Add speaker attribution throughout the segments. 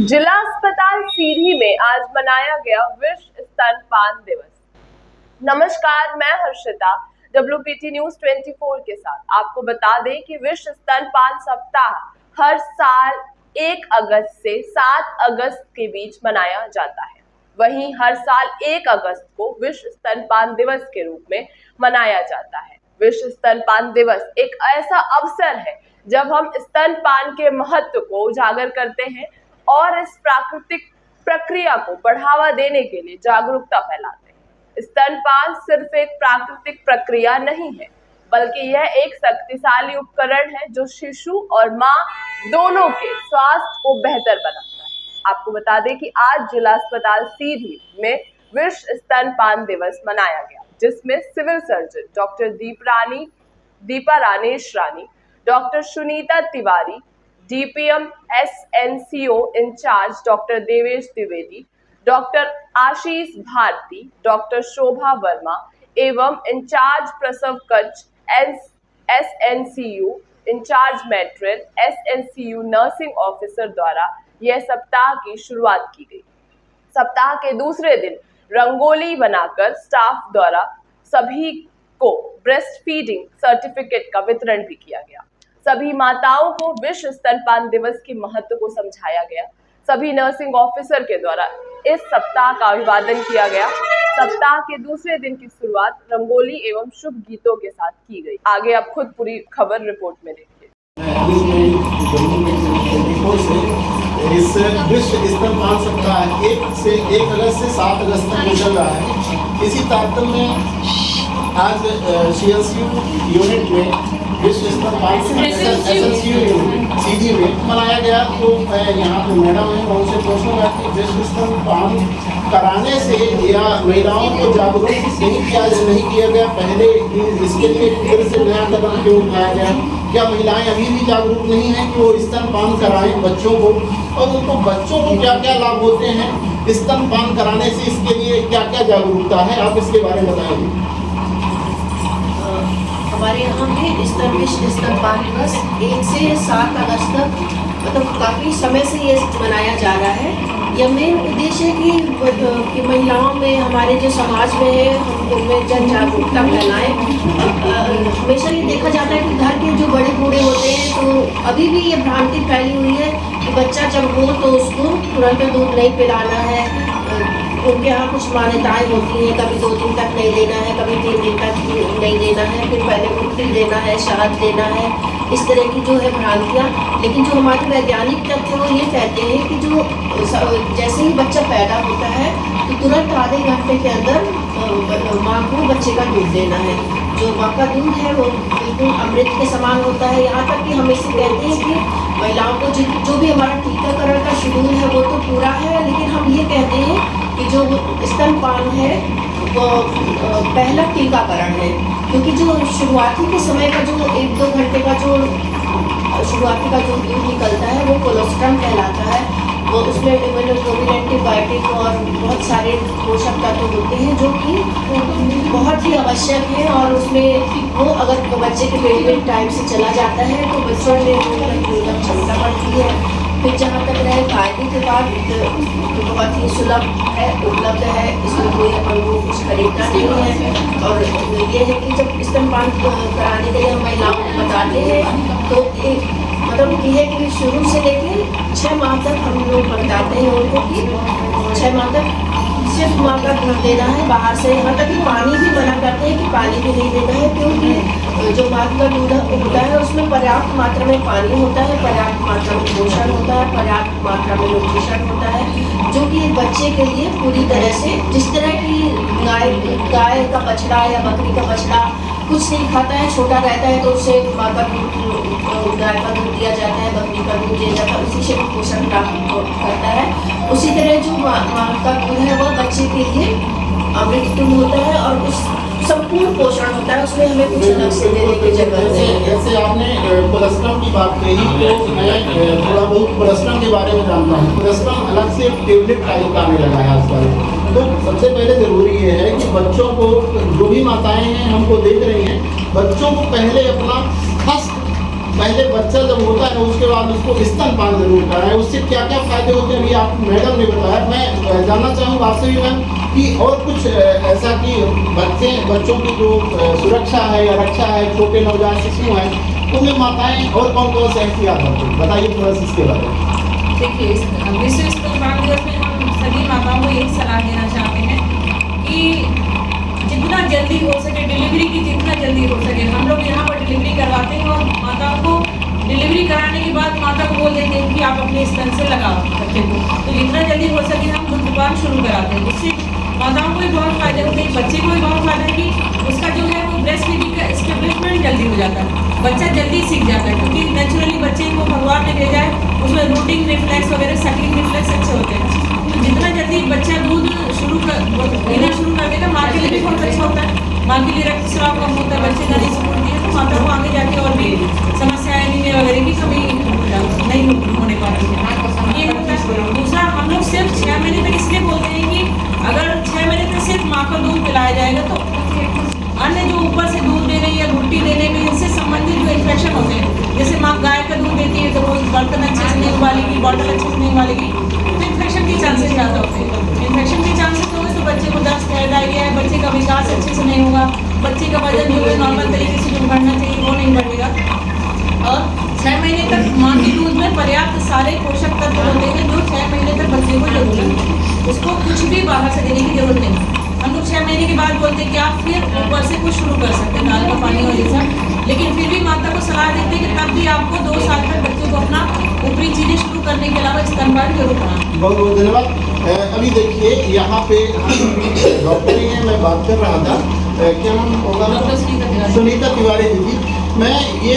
Speaker 1: जिला अस्पताल सीधी में आज मनाया गया विश्व स्तनपान दिवस। नमस्कार, मैं हर्षिता WPT न्यूज 24 के साथ आपको बता दें कि विश्व स्तनपान सप्ताह हर साल 1 अगस्त से 7 अगस्त के बीच मनाया जाता है। वहीं हर साल 1 अगस्त को विश्व स्तनपान दिवस के रूप में मनाया जाता है। विश्व स्तनपान दिवस एक ऐसा अवसर है जब हम स्तनपान के महत्व को उजागर करते हैं और इस प्राकृतिक प्रक्रिया को बढ़ावा देने के लिए जागरूकता फैलाते हैं। स्तनपान सिर्फ एक प्राकृतिक प्रक्रिया नहीं है, बल्कि यह एक शक्तिशाली उपकरण है जो शिशु और मां दोनों के स्वास्थ्य को बेहतर बनाता है। आपको बता दें कि आज जिला अस्पताल सीधी में विश्व स्तनपान दिवस मनाया गया, जिसमें civil surgeon doctor Deepa Ranesh Rani, doctor Sunita Tiwari, DPM SNCO incharge doctor Devesh Dwivedi, doctor Ashish Bharti, doctor Shobha Verma एवं इंचार्ज प्रसव कक्ष SNCU incharge matron SNCU nursing officer द्वारा यह सप्ताह की शुरुआत की गई। सप्ताह के दूसरे दिन रंगोली बनाकर स्टाफ द्वारा सभी को ब्रेस्ट फीडिंग सर्टिफिकेट का वितरण भी किया गया। सभी माताओं को विश्व स्तनपान दिवस के महत्व को समझाया गया। सभी नर्सिंग ऑफिसर के द्वारा इस सप्ताह का अभिवादन किया गया। सप्ताह के दूसरे दिन की शुरुआत रंगोली एवं शुभ गीतों के साथ की गई। आगे आप खुद पूरी खबर रिपोर्ट में देखिए।
Speaker 2: इस विश्व स्तनपान सप्ताह 1 अगस्त से 7 अगस्त तक चल रहा है। इसी तारतम्य में आज CNCU यूनिट में विश्व स्तनपान SNCU यूनिट सीधी में मनाया गया। तो मैं यहाँ पे मैडम है, उनसे पूछूंगा कि विश्व स्तनपान कराने से या महिलाओं को जागरूक नहीं किया गया पहले, इसके लिए फिर से नया कदम क्यों उठाया गया? क्या महिलाएं अभी भी जागरूक नहीं हैं कि वो स्तनपान कराएं बच्चों को, और उनको बच्चों को क्या क्या लाभ होते हैं स्तनपान कराने से? इसके लिए क्या क्या जागरूकता है, आप इसके बारे में बताएंगे।
Speaker 3: हमारे यहाँ पे विश्व स्तनपान दिवस 1 से 7 अगस्त तक मतलब काफ़ी समय से ये मनाया जा रहा है। यह मेन उद्देश्य है कि महिलाओं में, हमारे जो समाज में है, हम उनमें जन जागरूकता फैलाएं। हमेशा ये देखा जाता है कि घर के जो बड़े बूढ़े होते हैं, तो अभी भी ये भ्रांति फैली हुई है कि बच्चा जब हो तो उसको तुरंत दूध नहीं पिलाना है। उनके यहाँ कुछ मान्यताएं होती हैं, कभी 2 दिन तक नहीं देना है, कभी 3 दिन तक नहीं देना है, फिर पहले गुट्टी देना है, शहद देना है, इस तरह की जो है भ्रांतियाँ। लेकिन जो हमारे वैज्ञानिक तथ्य वो ये कहते हैं कि जो जैसे ही बच्चा पैदा होता है तो तुरंत आधे घंटे के अंदर माँ को बच्चे का दूध देना है। जो माँ का दूध है वो बिल्कुल अमृत के समान होता है। यहाँ तक कि हम इसे कहते हैं कि महिलाओं को जो भी हमारा टीकाकरण का शेड्यूल है वो तो पूरा है, लेकिन हम ये कहते हैं कि जो स्तनपान है वो पहला टीकाकरण है। क्योंकि जो शुरुआती के समय का जो 1-2 घंटे का जो शुरुआती का जो दूध निकलता है वो कोलोस्ट्रम कहलाता है। वो उसमें इम्यूनोग्लोबुलिन, एंटीबायोटिक और बहुत सारे पोषक तत्व होते हैं जो कि बहुत ही आवश्यक है। और उसमें वो अगर बच्चे के पेट में टाइम से चला जाता है तो बच्चों में क्षमता बढ़ती है। फिर जहाँ तक रहे फायदे के बाद तो बहुत ही सुलभ है, उपलब्ध है, इसमें कोई अपन को कुछ खरीदना नहीं है। और ये है कि जब स्तनपान कराने के लिए हम महिलाओं को बताते हैं तो एक मतलब ये है कि शुरू से लेकर 6 माह तक हम लोग बताते हैं उनको कि 6 माह तक सिर्फ माँ का दूध देना है बाहर से। यहाँ तक कि पानी भी मना करते हैं कि पानी भी नहीं देना है, क्योंकि जो माँ का दूध होता है उसमें पर्याप्त मात्रा में पानी होता है, पर्याप्त मात्रा में पोषण होता है, पर्याप्त मात्रा में न्यूट्रिशन होता है, जो कि एक बच्चे के लिए पूरी तरह से, जिस तरह की गाय का बछड़ा या बकरी का बछड़ा कुछ नहीं खाता है, छोटा रहता है तो उसे माँ का दूध, गाय का दूध दिया जाता है, बकरी का दूध दिया जाता है, उसी से पोषण प्राप्त करता है। उसी तरह जो माँ का दूध है वह बच्चे के लिए अमृत तुल्य होता है और उस संपूर्ण पोषण होता है, उसमें हमें कुछ अलग से देने की जरूरत नहीं है।
Speaker 2: जैसे आपने कोलेस्ट्रॉल की बात कही तो मैं थोड़ा बहुत कोलेस्ट्रॉल के बारे में जानता हूँ। कोलेस्ट्रॉल अलग से टेबलेट टाइप का आने लगा है आजकल। तो सबसे पहले ज़रूरी ये है कि बच्चों को, जो भी माताएं हैं हमको देख रही हैं, बच्चों को पहले अपना फर्स्ट पहले बच्चा जब होता है उसके बाद उसको स्तनपान जरूर कराएं। उससे क्या क्या फायदे होते हैं अभी आप मैडम ने बताया। मैं जानना चाहूँगा आपसे भी मैम कि और कुछ ऐसा कि बच्चों की जो सुरक्षा है या रक्षा है, छोटे नवजात शिशु हैं, उनमें माताएं और कौन कौन से एहतियात करती हैं, बताइए थोड़ा सा इसके बारे में।
Speaker 4: देखिए, विश्व स्तनपान दिवस में हम सभी माताओं को यही सलाह देना चाहते हैं कि जितना जल्दी हो सके डिलीवरी की, जितना जल्दी हो सके। हम लोग यहाँ पर डिलीवरी करवाते हैं और माताओं को डिलीवरी कराने के बाद माता को बोल देते हैं कि आप अपने स्तन से लगाओ बच्चे को। तो जितना जल्दी हो सके हम दुग्धपान शुरू कराते हैं। इससे माताओं को भी बहुत फायदे होते हैं, बच्चे को भी बहुत फायदा है कि उसका जो है वो ब्रेस्ट फीडिंग का एस्टेब्लिशमेंट जल्दी हो जाता है, बच्चा जल्दी सीख जाता है। क्योंकि नेचुरली बच्चे को भगवान ने भेजा है, उसमें रूटिंग रिफ्लेक्स वगैरह सकलिंग रिफ्लेक्स अच्छे होते हैं। तो जितना जल्दी बच्चा दूध देना शुरू कर देगा, माँ के लिए भी बहुत अच्छा होता है। माँ के लिए रक्तस्राव कम होता है, बच्चे का नहीं सुनती है, तो माता को आगे जाके और भी समस्याएं नहीं वगैरह की कभी नहीं होने पाती है। ये होता है। दूसरा, हम लोग सिर्फ 6 महीने तक इसलिए बोलते हैं कि अगर 6 महीने तक सिर्फ माँ का दूध पिलाया जाएगा तो अन्य जो ऊपर से दूध देने या घुट्टी देने में इनसे संबंधित जो इन्फेक्शन होते हैं, जैसे माँ गाय का दूध देती है तो वो बर्तन अच्छे से नहीं उबालेगी, बॉटल अच्छे से नहीं उबालेगी, तो इन्फेक्शन के चांसेस ज़्यादा होते हैं। इन्फेक्शन के चांसेस होंगे तो बच्चे को दस्त है, डायरिया है, बच्चे का विकास अच्छे से नहीं होगा, बच्चे का वजन जो है नॉर्मल तरीके से जो बढ़ना चाहिए वो नहीं बढ़ेगा। और 6 महीने तक माँ के दूध में पर्याप्त सारे पोषक तत्व होते हैं जो 6 महीने तक बच्चे को जरूरत है। उसको कुछ भी बाहर से देने की जरूरत नहीं। हम लोग 6 महीने के बाद बोलते हैं कि आप फिर ऊपर से कुछ शुरू कर सकते हैं, दाल का पानी और ये सब। लेकिन फिर भी माता को सलाह देते हैं कि तब भी आपको 2 साल तक बच्चे को अपना ऊपरी चीज़ें शुरू करने के अलावा स्तनपान जरूर कराना।
Speaker 2: बहुत बहुत धन्यवाद। अभी देखिए यहाँ पे डॉक्टर ही हैं, मैं बात कर रहा था, क्या नाम होगा, सुनीता तिवारी जी। मैं ये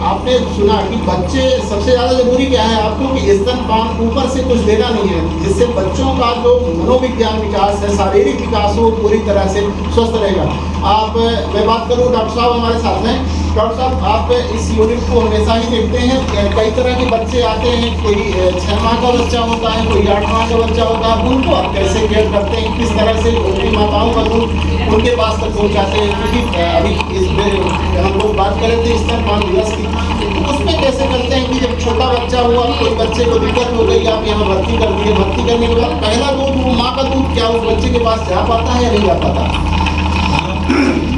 Speaker 2: आपने सुना कि बच्चे सबसे ज़्यादा जरूरी क्या है आपको कि स्तनपान ऊपर से कुछ देना नहीं है, जिससे बच्चों का जो मनोविज्ञान विकास है, शारीरिक विकास हो पूरी तरह से स्वस्थ रहेगा। आप मैं बात करूँ, डॉक्टर साहब हमारे साथ हैं। डॉक्टर साहब, आप इस यूनिट को हमेशा ही देखते हैं, कई तरह के बच्चे आते हैं, कोई 6 माह का बच्चा होता है, कोई 8 माह का बच्चा होता है, उनको आप कैसे केयर करते हैं, किस तरह से उनकी माताओं का दूध उनके पास तक पहुँचाते हैं? क्योंकि अभी इस हम लोग बात कर रहे थे स्तनपान दिवस की, तो उसमें कैसे करते हैं कि जब छोटा बच्चा हुआ, कोई बच्चे को दिक्कत हो गई, आप यहाँ भर्ती कर दिए, भर्ती करने के बाद पहला दूध वो माँ का दूध क्या उस बच्चे के पास जा पाता है या नहीं जा पाता?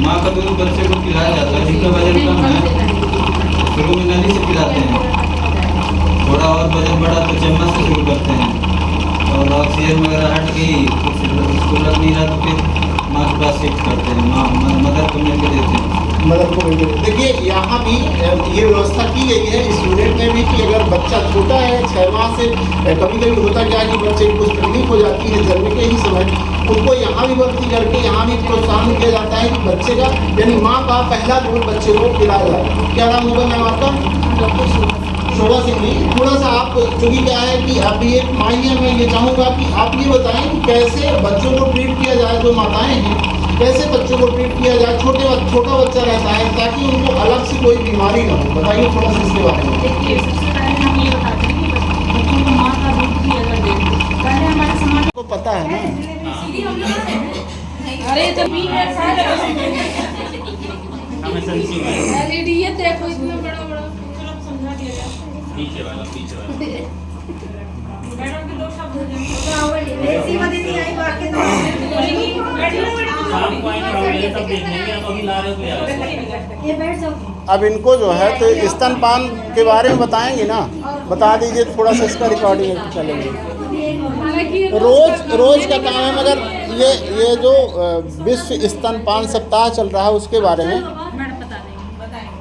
Speaker 5: माँ का दूध बच्चे को पिलाया जाता है, जिनका वजन कम है शुरू में नली से पिलाते हैं, थोड़ा और वजन बढ़ा तो चम्मच से शुरू करते हैं, और ऑक्सीजन वगैरह हट गई उसको लग नहीं रहा तो फिर माँ के पास शिफ्ट करते हैं, माँ मदर को मिलकर देते हैं।
Speaker 2: मदद को मिलकर देखिए यहाँ भी ये व्यवस्था की गई है इस यूनिट में भी कि अगर बच्चा छोटा है 6 माह से, कभी कभी होता क्या है कि बच्चे की कुछ तकलीफ हो जाती है जन्म के ही समय, उनको यहाँ भी भर्ती करके यहाँ भी प्रोत्साहन किया जाता है कि बच्चे का यानी माँ का पहला दूध बच्चे को पिलाया जाए। क्या नाम होगा मैम आपका? शोभा सिंह जी। थोड़ा सा आप, चूँकि क्या है कि आप ये माई है, मैं ये चाहूँगा कि आप ये बताएं कि कैसे बच्चों को ट्रीट किया जाए, जो माताएं हैं कैसे बच्चों को ट्रीट किया जाए, छोटा बच्चा रहता है ताकि उनको अलग से कोई बीमारी ना हो, बताइए थोड़ा सा इसके बारे में।
Speaker 4: देखिए, सबसे पहले हम ये बताते हैं कि बच्चों को माँ का दूध ही अगर दें, पहले हमारे समाज
Speaker 2: को पता है ना,
Speaker 4: अरे तो भी है सारे एलईडी ये देखो इतना बड़ा चलो समझा दिया जाए। पीछे वाला मैडम के 2 शब्द
Speaker 3: ऐसी मदद नहीं आई बात के ये बैठ जाओ।
Speaker 2: अब इनको जो है तो स्तनपान के बारे में बताएंगे ना, बता दीजिए थोड़ा सा, इसका रिकॉर्डिंग चलेंगे। रोज का काम है, मगर ये जो विश्व स्तनपान सप्ताह चल रहा है उसके बारे में
Speaker 4: मैडम बता देंगे, बताएंगे।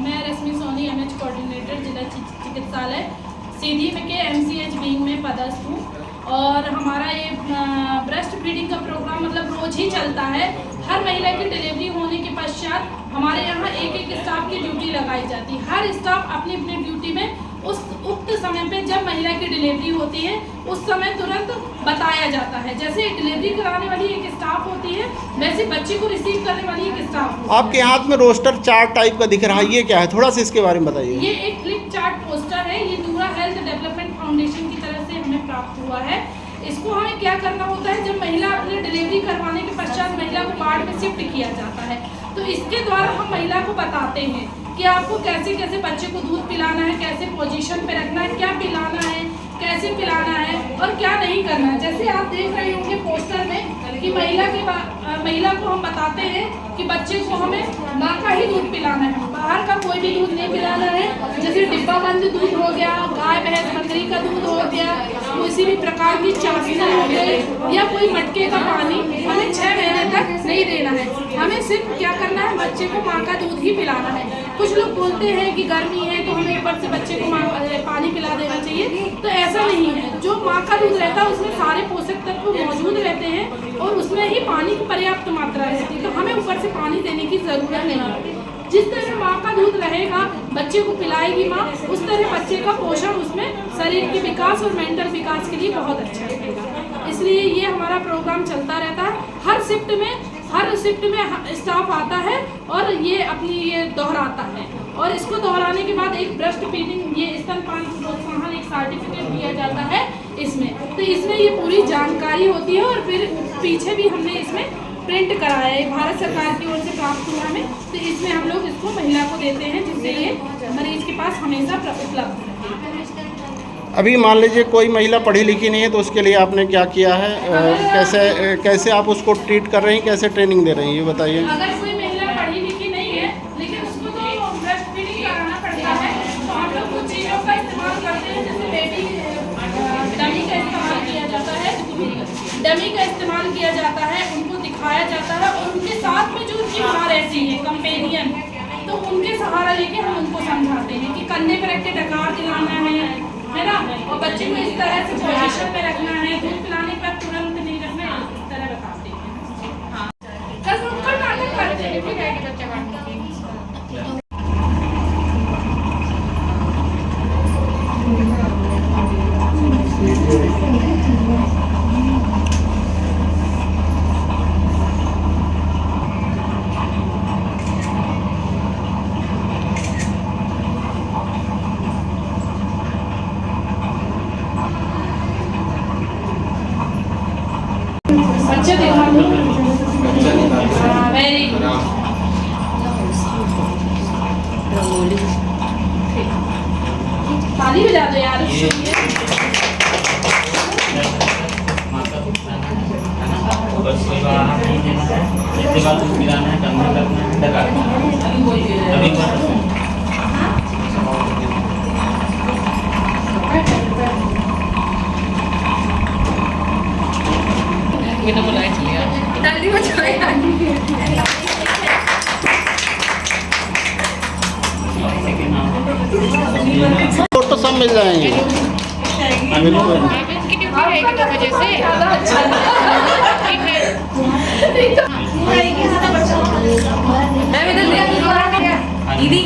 Speaker 4: मैं रश्मि सोनी एमएच कोऑर्डिनेटर जिला चिकित्सालय सीधी में के एमसीएच विंग में पदस्थ हूँ और हमारा ये ब्रेस्ट फीडिंग का प्रोग्राम मतलब रोज ही चलता है। हर महिला की डिलीवरी होने के पश्चात हमारे यहाँ एक स्टाफ की ड्यूटी लगाई जाती है। हर स्टाफ अपनी अपनी ड्यूटी में उस उक्त समय पे जब महिला की डिलीवरी होती है उस समय तुरंत बताया जाता है। जैसे डिलीवरी कराने वाली एक स्टाफ होती है वैसे बच्चे को रिसीव करने वाली एक स्टाफ होती है।
Speaker 2: आपके हाथ में रोस्टर चार्ट टाइप का दिख रहा है, ये क्या है, थोड़ा सा इसके बारे में बताइए।
Speaker 4: ये एक फ्लिप चार्ट पोस्टर है, ये नूरा हेल्थ डेवलपमेंट फाउंडेशन की तरफ से हमें प्राप्त हुआ
Speaker 6: हुआ है। इसको हमें क्या करना होता है, जब महिला अपनी डिलीवरी करवाने के पश्चात महिला को वार्ड में शिफ्ट किया जाता है, तो इसके द्वारा हम महिला को बताते हैं कि आपको कैसे कैसे बच्चे को दूध पिलाना है, कैसे पोजीशन पे रखना है, क्या पिलाना है, कैसे पिलाना है और क्या नहीं करना है। जैसे आप देख रहे होंगे पोस्टर में कि महिला को हम बताते हैं कि बच्चे को हमें माँ का ही दूध पिलाना है, बाहर का कोई भी दूध नहीं पिलाना है। जैसे डिब्बा बंद दूध हो गया, गाय भैंस बकरी का दूध हो गया, किसी भी प्रकार की चाशनी हो गई या कोई मटके का पानी हमें 6 महीने तक नहीं देना है। हमें सिर्फ क्या करना है, बच्चे को माँ का दूध ही पिलाना है। कुछ लोग बोलते हैं कि गर्मी है तो हमें ऊपर से बच्चे को पानी पिला देना चाहिए, तो ऐसा नहीं है। जो माँ का दूध रहता है उसमें सारे पोषक तत्व मौजूद रहते हैं और उसमें ही पानी की पर्याप्त मात्रा रहती है, तो हमें ऊपर से पानी देने की ज़रूरत नहीं है। जिस तरह माँ का दूध रहेगा, बच्चे को पिलाएगी माँ, उस तरह बच्चे का पोषण उसमें शरीर के विकास और मेंटल विकास के लिए बहुत अच्छा रहेगा। इसलिए ये हमारा प्रोग्राम चलता रहता है। हर शिफ्ट में स्टाफ आता है और ये अपनी ये दोहराता है, और इसको दोहराने के बाद एक ब्रेस्ट फीडिंग, ये स्तनपान प्रोत्साहन एक सर्टिफिकेट दिया जाता है इसमें। तो इसमें ये पूरी जानकारी होती है और फिर पीछे भी हमने इसमें प्रिंट कराया है, भारत सरकार की ओर से प्राप्त हुआ हमें। तो इसमें हम लोग इसको महिला को देते हैं जिससे ये मरीज के पास हमेशा उपलब्ध है।
Speaker 2: अभी मान लीजिए कोई महिला पढ़ी लिखी नहीं है तो उसके लिए आपने क्या किया है, कैसे आप उसको ट्रीट कर रही हैं, कैसे ट्रेनिंग दे रही हैं, ये बताइए।
Speaker 6: अगर कोई महिला पढ़ी लिखी नहीं है लेकिन उसको तो ब्रेस्ट फीडिंग कराना पड़ता है, तो हम लोग कुछ चीज़ों का इस्तेमाल करते हैं। जैसे बेबी डमी का इस्तेमाल किया जाता है, डमी का इस्तेमाल किया जाता है, उनको दिखाया जाता है और उनके साथ में जो उनकी माँ रहती है कंपेनियन, तो उनके सहारा लेके हम उनको समझाते हैं कि कंधे पर रख के डकार दिलाना है ना, और बच्चे को इस तरह से पोजीशन पे रखना है, दूध पिलाने पर तुरंत नहीं रखना है, इस तरह बताते हैं। हाँ, कल नुक्कड़ नाटक करते हैं, ठीक है कि बच्चा बांटने के। बच्चे दिखा दो। Very good. ताली बजा दो यार।
Speaker 7: इसके बाद दूध पिलाना है, कंधा करना है, डकारना है। अभी
Speaker 6: ताली बजाओ यार।
Speaker 2: फोटो सब मिल जाएंगे।
Speaker 6: ज़्यादा अच्छा मैं दीदी